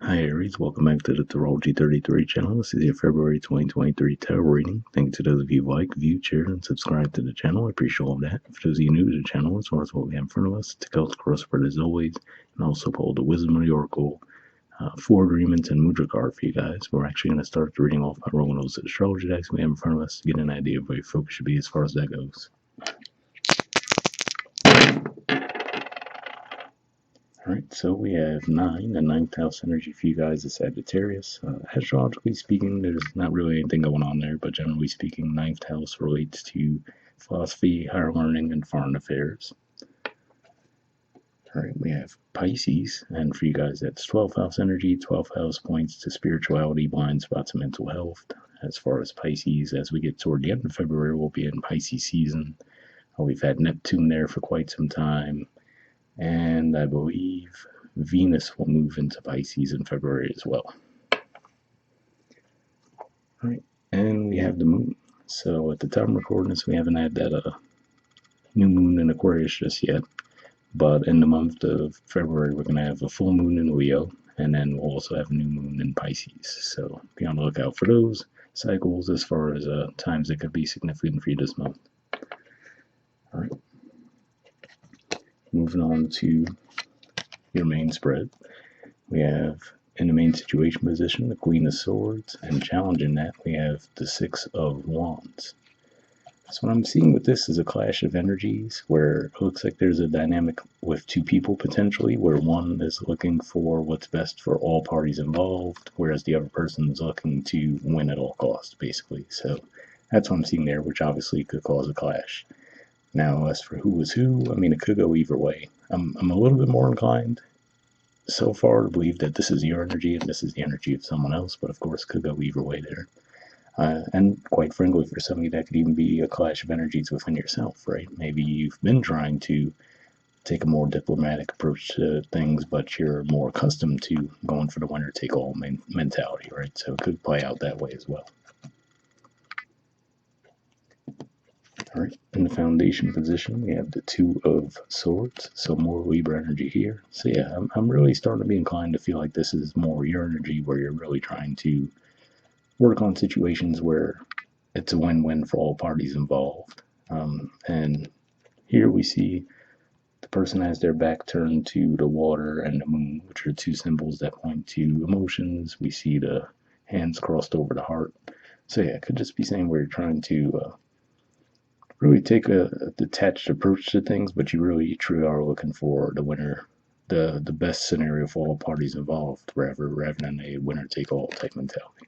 Hi Aries, welcome back to the Astrology 33 channel. This is your February 2023 tarot reading. Thank you to those of you who like, view, share, and subscribe to the channel. I appreciate all of that. For those of you new to the channel, as far as what we have in front of us, take out the crossword as always, and also pull the Wisdom of the Oracle, 4 agreements, and Mudra card for you guys. We're actually going to start the reading off by rolling those astrology decks we have in front of us to get an idea of where your focus should be as far as that goes. Alright, so we have 9, the 9th house energy for you guys is Sagittarius. Astrologically speaking, there's not really anything going on there, but generally speaking, 9th house relates to philosophy, higher learning, and foreign affairs. Alright, we have Pisces, and for you guys, that's 12th house energy. 12th house points to spirituality, blind spots, and mental health. As far as Pisces, as we get toward the end of February, we'll be in Pisces season. We've had Neptune there for quite some time. And I believe Venus will move into Pisces in February as well. All right, and we have the moon. So at the time of recording this, we haven't had that new moon in Aquarius just yet. But in the month of February, we're going to have a full moon in Leo, and then we'll also have a new moon in Pisces. So be on the lookout for those cycles as far as times that could be significant for you this month. All right. Moving on to your main spread, we have in the main situation position the Queen of Swords, and challenging that we have the Six of Wands. So what I'm seeing with this is a clash of energies where it looks like there's a dynamic with two people potentially, where one is looking for what's best for all parties involved, whereas the other person is looking to win at all costs, basically. So that's what I'm seeing there, which obviously could cause a clash. Now, as for who is who, I mean, it could go either way. I'm a little bit more inclined so far to believe that this is your energy and this is the energy of someone else, but of course, it could go either way there. And quite frankly, for some of you, that could even be a clash of energies within yourself, right? Maybe you've been trying to take a more diplomatic approach to things, but you're more accustomed to going for the winner-take-all mentality, right? So it could play out that way as well. All right, in the foundation position, we have the Two of Swords, so more Libra energy here. So yeah, I'm really starting to be inclined to feel like this is more your energy, where you're really trying to work on situations where it's a win-win for all parties involved. And here we see the person has their back turned to the water and the moon, which are two symbols that point to emotions. We see the hands crossed over the heart. So yeah, it could just be saying where you're trying to really take a detached approach to things, but you truly are looking for the winner, the best scenario for all parties involved, rather than a winner-take-all type mentality.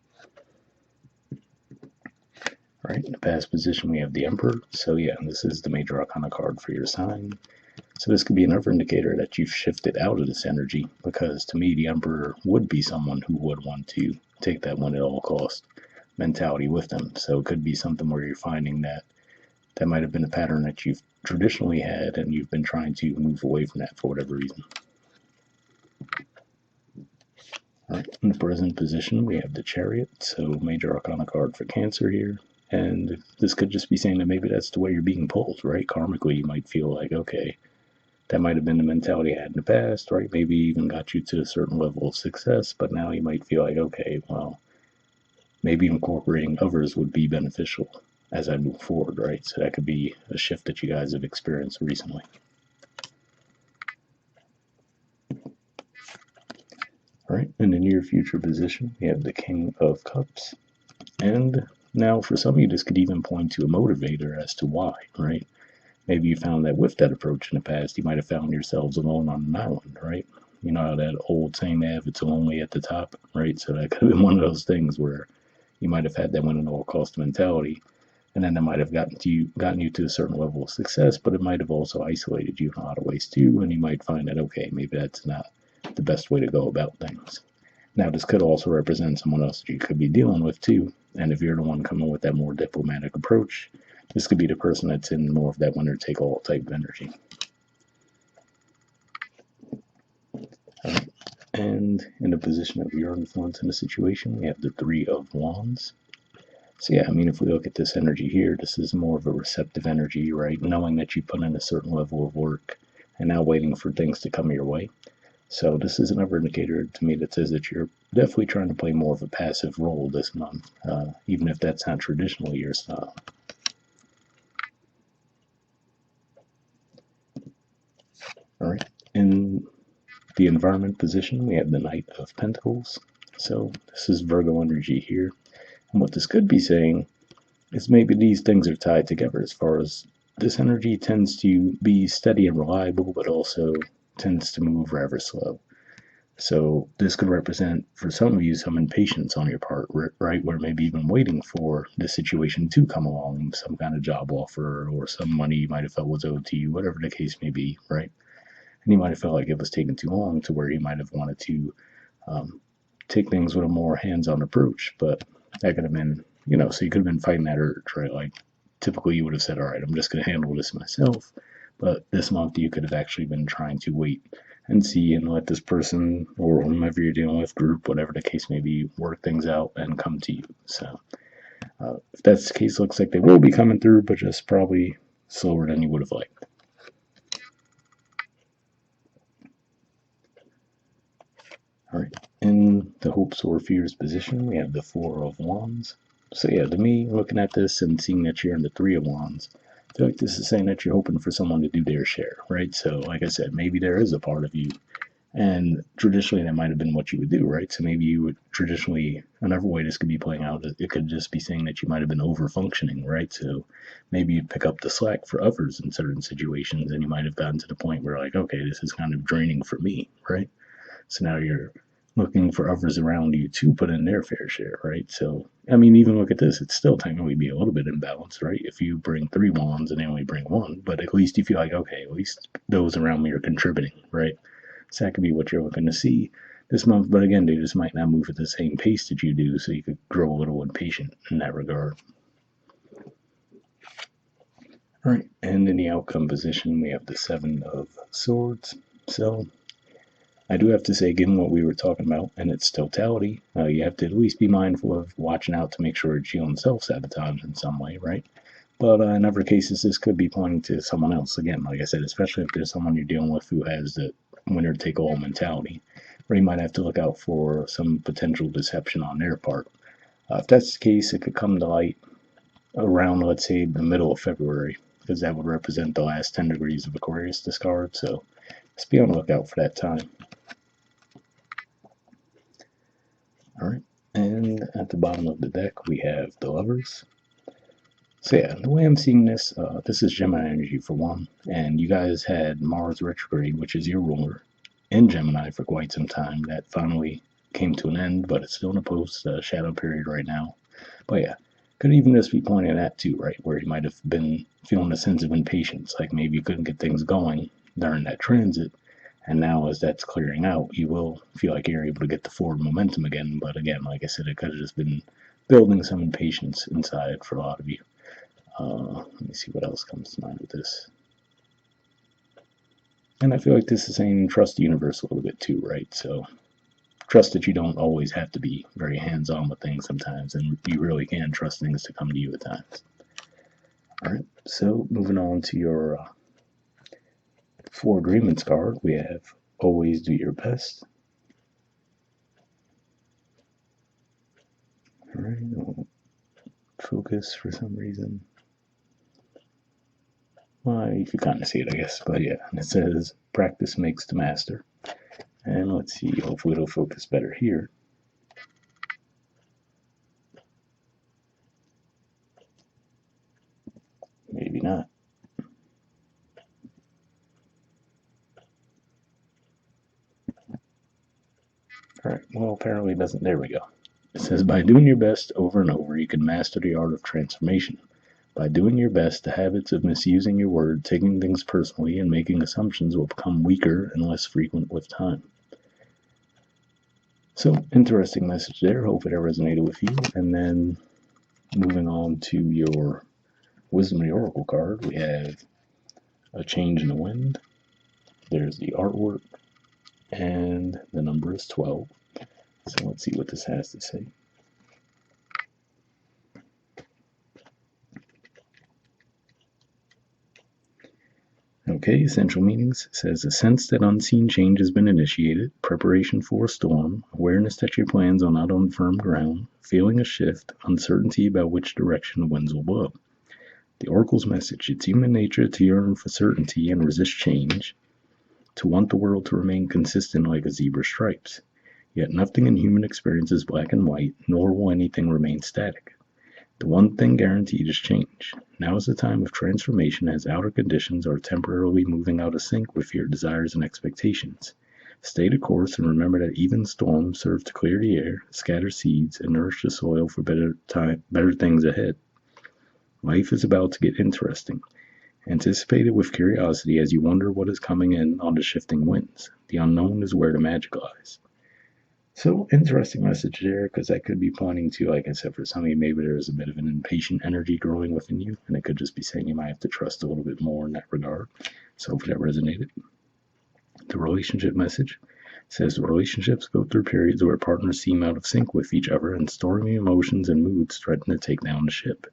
All right, in the past position, we have the Emperor. So yeah, this is the major arcana card for your sign. So this could be another indicator that you've shifted out of this energy, because to me, the Emperor would be someone who would want to take that win at all cost mentality with them. So it could be something where you're finding that might have been a pattern that you've traditionally had, and you've been trying to move away from that for whatever reason. All right, in the present position, we have the Chariot, so major arcana card for Cancer here. And this could just be saying that maybe that's the way you're being pulled, right? Karmically, you might feel like, okay, that might have been the mentality I had in the past, right? Maybe even got you to a certain level of success, but now you might feel like, okay, well, maybe incorporating others would be beneficial as I move forward, right? So that could be a shift that you guys have experienced recently. All right, in the near future position, we have the King of Cups. And now for some of you, this could even point to a motivator as to why, right? Maybe you found that with that approach in the past, you might have found yourselves alone on an island, right? You know how that old saying they have, it's lonely at the top, right? So that could have been one of those things where you might have had that win at all cost mentality, and then that might have gotten you to a certain level of success, but it might have also isolated you in a lot of ways too, and you might find that, okay, maybe that's not the best way to go about things. Now, this could also represent someone else that you could be dealing with too, and if you're the one coming with that more diplomatic approach, this could be the person that's in more of that winner-take-all type of energy. And in the position of your influence in the situation, we have the Three of Wands. So yeah, I mean, if we look at this energy here, this is more of a receptive energy, right? Knowing that you put in a certain level of work and now waiting for things to come your way. So this is another indicator to me that says that you're definitely trying to play more of a passive role this month, even if that's not traditionally your style. All right. In the environment position, we have the Knight of Pentacles. So this is Virgo energy here. And what this could be saying is maybe these things are tied together as far as this energy tends to be steady and reliable, but also tends to move rather slow. So this could represent, for some of you, some impatience on your part, right? Where maybe you've been waiting for this situation to come along, some kind of job offer or some money you might have felt was owed to you, whatever the case may be, right? And you might have felt like it was taking too long to where you might have wanted to take things with a more hands-on approach, but that could have been, so you could have been fighting that urge, right? Like typically you would have said, all right, I'm just going to handle this myself. But this month you could have actually been trying to wait and see and let this person or whomever you're dealing with, group, whatever the case may be, work things out and come to you. So if that's the case, looks like they will be coming through, but just probably slower than you would have liked. All right, in the hopes or fears position, we have the Four of Wands. So yeah, to me, looking at this and seeing that you're in the Three of Wands, I feel like this is saying that you're hoping for someone to do their share, right? So like I said, maybe there is a part of you, and traditionally that might have been what you would do, right? So maybe you would traditionally, another way this could be playing out, it could just be saying that you might have been over functioning, right? So maybe you'd pick up the slack for others in certain situations, and you might have gotten to the point where like, okay, this is kind of draining for me, right? So now you're looking for others around you to put in their fair share, right? So, I mean, even look at this, it's still technically be a little bit imbalanced, right? If you bring 3 wands and they only bring one, but at least you feel like, okay, at least those around me are contributing, right? So that could be what you're looking to see this month. But again, they just might not move at the same pace that you do, so you could grow a little impatient in that regard. All right, and in the outcome position, we have the Seven of Swords. So I do have to say, given what we were talking about and its totality, you have to at least be mindful of watching out to make sure it's you and self-sabotage in some way, right? But in other cases, this could be pointing to someone else. Again, like I said, especially if there's someone you're dealing with who has the winner-take-all mentality, where you might have to look out for some potential deception on their part. If that's the case, it could come to light around, let's say, the middle of February, because that would represent the last 10 degrees of Aquarius discard. So just be on the lookout for that time. All right, and at the bottom of the deck, we have the Lovers. So yeah, the way I'm seeing this, this is Gemini energy for one, and you guys had Mars retrograde, which is your ruler, in Gemini for quite some time. That finally came to an end, but it's still in a post-shadow period right now. But yeah, could even just be pointing at that too, right? Where you might have been feeling a sense of impatience, like maybe you couldn't get things going during that transit, and now as that's clearing out, you will feel like you're able to get the forward momentum again. But again, like I said, it could have just been building some impatience inside for a lot of you. Let me see what else comes to mind with this. And I feel like this is saying trust the universe a little bit too, right? So trust that you don't always have to be very hands-on with things sometimes, and you really can trust things to come to you at times. All right, so moving on to your 4 agreements card, we have always do your best. All right, we'll focus for some reason. Well, you can kind of see it, I guess, but yeah, and it says practice makes the master. And let's see, hopefully it'll focus better here. Maybe not. All right, well, apparently it doesn't. There we go. It says, by doing your best over and over, you can master the art of transformation. By doing your best, the habits of misusing your word, taking things personally, and making assumptions will become weaker and less frequent with time. So, interesting message there. Hope it resonated with you. And then moving on to your Wisdom of the Oracle card, we have a change in the wind. There's the artwork, and the number is 12. So let's see what this has to say. Okay, essential meanings says a sense that unseen change has been initiated, preparation for a storm, awareness that your plans are not on firm ground, feeling a shift, uncertainty about which direction the winds will blow. The oracle's message: it's human nature to yearn for certainty and resist change, to want the world to remain consistent like a zebra's stripes. Yet nothing in human experience is black and white, nor will anything remain static. The one thing guaranteed is change. Now is the time of transformation as outer conditions are temporarily moving out of sync with your desires and expectations. Stay the course and remember that even storms serve to clear the air, scatter seeds, and nourish the soil for better things ahead. Life is about to get interesting. Anticipate it with curiosity as you wonder what is coming in on the shifting winds. The unknown is where the magic lies. So, interesting message there, because that could be pointing to, like I said, for some of you, maybe there's a bit of an impatient energy growing within you, and it could just be saying you might have to trust a little bit more in that regard. So, hopefully that resonated. The relationship message says relationships go through periods where partners seem out of sync with each other, and stormy emotions and moods threaten to take down the ship.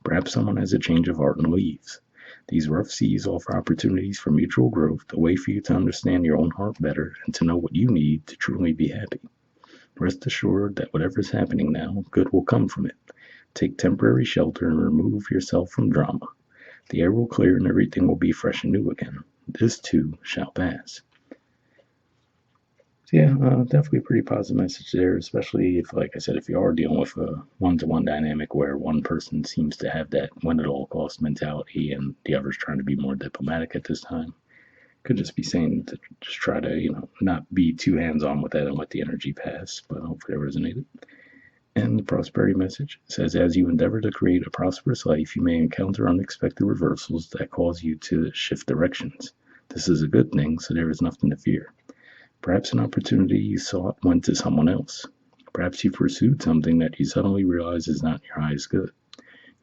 Perhaps someone has a change of heart and leaves. These rough seas offer opportunities for mutual growth, a way for you to understand your own heart better and to know what you need to truly be happy. Rest assured that whatever is happening now, good will come from it. Take temporary shelter and remove yourself from drama. The air will clear and everything will be fresh and new again. This too shall pass. So yeah, definitely a pretty positive message there, especially if, like I said, if you are dealing with a one-to-one dynamic where one person seems to have that win-at-all-cost mentality and the other's trying to be more diplomatic at this time. Could just be saying to just try to, not be too hands-on with that and let the energy pass, but hopefully that resonated. And the prosperity message says, as you endeavor to create a prosperous life, you may encounter unexpected reversals that cause you to shift directions. This is a good thing, so there is nothing to fear. Perhaps an opportunity you sought went to someone else. Perhaps you pursued something that you suddenly realize is not in your highest good.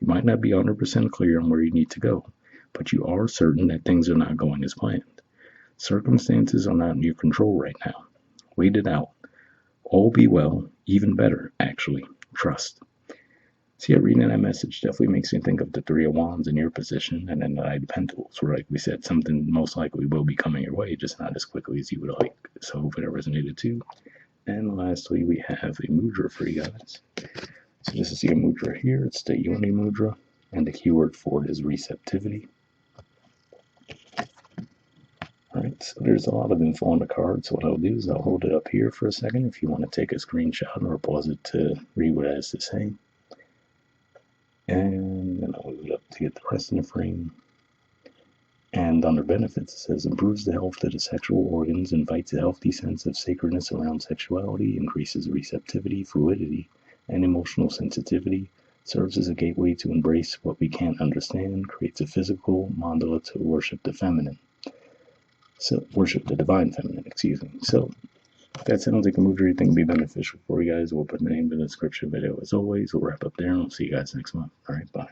You might not be 100% clear on where you need to go, but you are certain that things are not going as planned. Circumstances are not in your control right now. Wait it out. All be well, even better, actually. Trust. See, reading that message definitely makes me think of the Three of Wands in your position, and then the Knight of Pentacles, where, like we said, something most likely will be coming your way, just not as quickly as you would like. So hopefully that resonated too. And lastly, we have a Mudra for you guys. So this is your Mudra here. It's the Yoni Mudra, and the keyword for it is receptivity. Alright, so there's a lot of info on the card, so what I'll do is I'll hold it up here for a second if you want to take a screenshot or pause it to read what it has to say. And then I'll move it up to get the rest in the frame. And under benefits, it says improves the health of the sexual organs, invites a healthy sense of sacredness around sexuality, increases receptivity, fluidity, and emotional sensitivity, serves as a gateway to embrace what we can't understand, creates a physical mandala to worship the feminine. So, worship the divine feminine, excuse me. So, that sounds like a Mudra you think would be beneficial for you guys. We'll put the name in the description video as always. We'll wrap up there and we'll see you guys next month. Alright, bye.